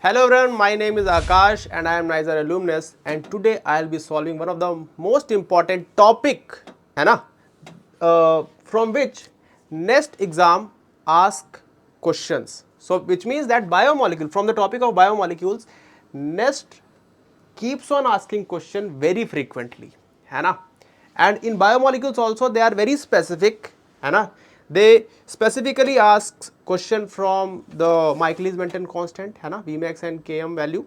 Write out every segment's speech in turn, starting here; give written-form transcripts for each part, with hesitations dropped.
Hello everyone, my name is Akash and I am Nizer alumnus, and today I will be solving one of the most important topic, है ना, from which next exam ask questions. So which means that biomolecule, from the topic of biomolecules, next keeps on asking question very frequently, है ना. And in biomolecules also they are very specific, है ना. They specifically ask question from the Michaelis-Menten constant, है ना, Vmax and Km value,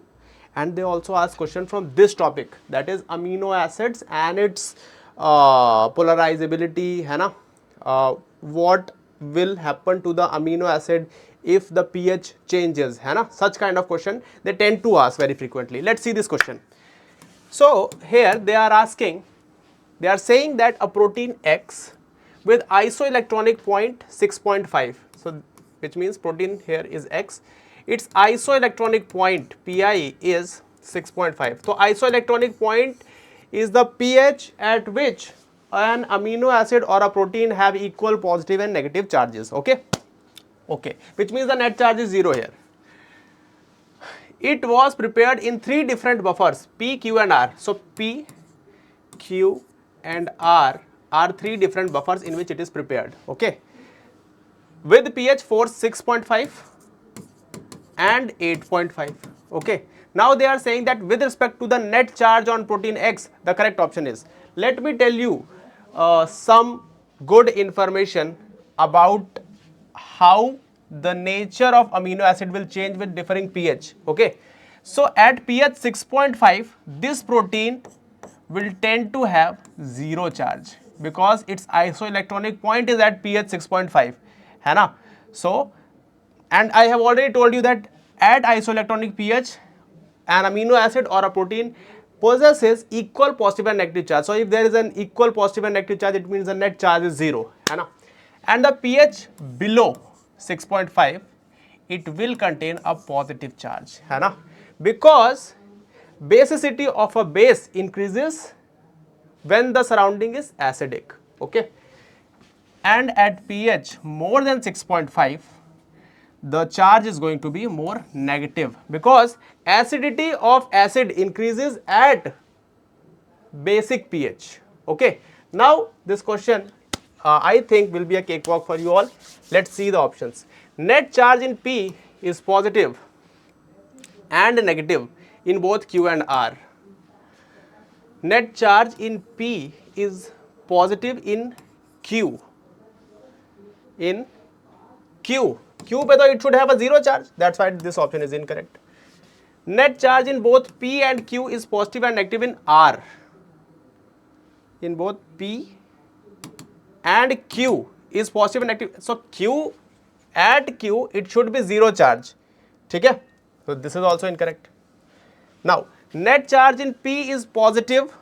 and they also ask question from this topic, that is amino acids and its polarizability, है ना. What will happen to the amino acid if the pH changes, है ना. Such kind of question they tend to ask very frequently. Let's see this question. So here they are asking, they are saying that a protein X with isoelectronic point 6.5, so which means protein here is X, its isoelectronic point pi is 6.5. So isoelectronic point is the pH at which an amino acid or a protein have equal positive and negative charges. Okay, which means the net charge is 0 here. It was prepared in 3 different buffers, P, Q and R. So P, Q and R are 3 different buffers in which it is prepared. Okay, with pH 4, 6.5 and 8.5. Okay, now they are saying that with respect to the net charge on protein X, the correct option is, let me tell you some good information about how the nature of amino acid will change with differing pH. Okay, so at pH 6.5 this protein will tend to have 0 charge because its isoelectronic point is at pH 6.5, है ना. So, and I have already told you that at isoelectronic pH an amino acid or a protein possesses equal positive and negative charge. So if there is an equal positive and negative charge, it means the net charge is 0, है ना. And the pH below 6.5 it will contain a positive charge, है ना, because basicity of a base increases when the surrounding is acidic. Okay, and at pH more than 6.5 the charge is going to be more negative because acidity of acid increases at basic pH. Okay, now this question I think will be a cakewalk for you all. Let's see the options. Net charge in P is positive and negative in both Q and R. Net charge in P is positive in Q. In Q पे तो it should have a 0 charge, that's why this option is incorrect. Net charge in both P and Q is positive and negative in R. In both P and Q is positive and negative, so Q at Q it should be 0 charge. ठीक है, so this is also incorrect. Now net charge in P is positive,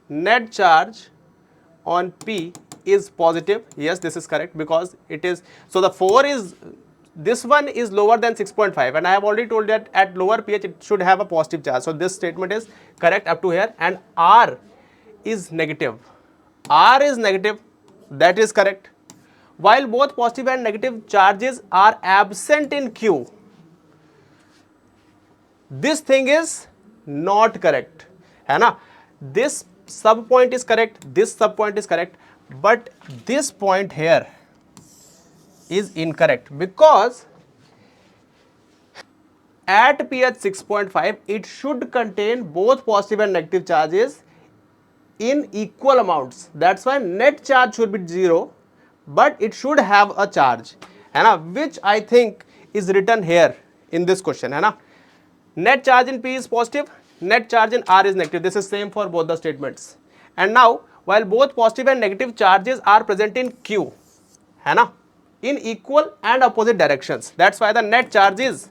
net charge on P is positive, yes this is correct because it is, so the 4 is, this one is lower than 6.5 and I have already told that at lower pH it should have a positive charge, so this statement is correct up to here. And R is negative, R is negative, that is correct, while both positive and negative charges are absent in Q. This thing is not correct, है ना. This sub point is correct, this sub point is correct, but this point here is incorrect because at pH 6.5 it should contain both positive and negative charges in equal amounts. That's why net charge should be 0, but it should have a charge, है ना, which I think is written here in this question, है ना. Net charge in P is positive, net charge in R is negative. This is same for both the statements. And now while both positive and negative charges are present in Q, है ना, in equal and opposite directions, that's why the net charge is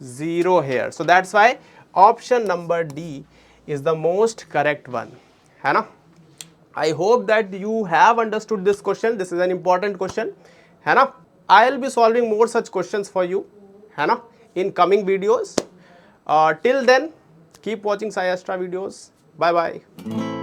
0 here. So that's why option number D is the most correct one, है ना. I hope that you have understood this question. This is an important question, है ना. I will be solving more such questions for you, है ना, in coming videos. Till then, keep watching Sai Astra videos. Bye bye.